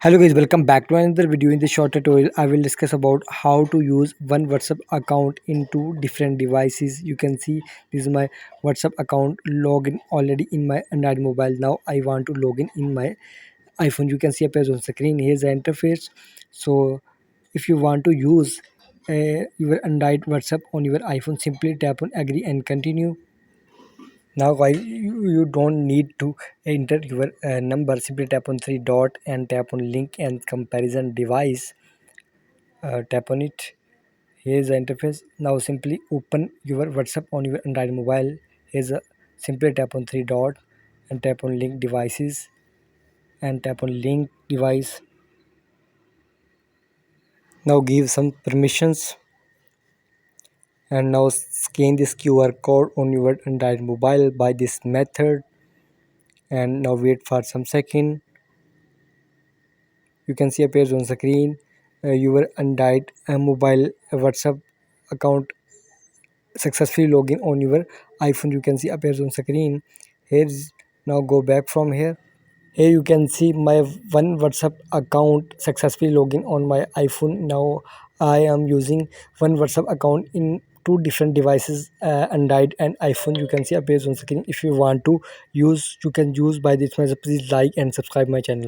Hello guys, welcome back to another video. In this short tutorial, I will discuss about how to use one WhatsApp account in two different devices. You can see this is my WhatsApp account login already in my Android mobile. Now I want to log in my iPhone. You can see a page on screen. Here's the interface. So if you want to use your Android WhatsApp on your iPhone, simply tap on agree and continue. Now, why you don't need to enter your number, simply tap on three dot and tap on link and comparison device. Tap on it. Here's the interface. Now, simply open your WhatsApp on your Android mobile. Simply tap on three dot and tap on link devices and tap on link device. Now, give some permissions and now scan this QR code on your Android mobile by this method and now wait for some second. You can see appears on screen your undied mobile WhatsApp account successfully login on your iPhone. You can see appears on screen. Here's now go back from here. Here you can see my one WhatsApp account successfully login on my iPhone. Now I am using one WhatsApp account in two different devices, Android and iPhone. You can see appears on screen. If you want to use, you can use by this method. Please like and subscribe my channel.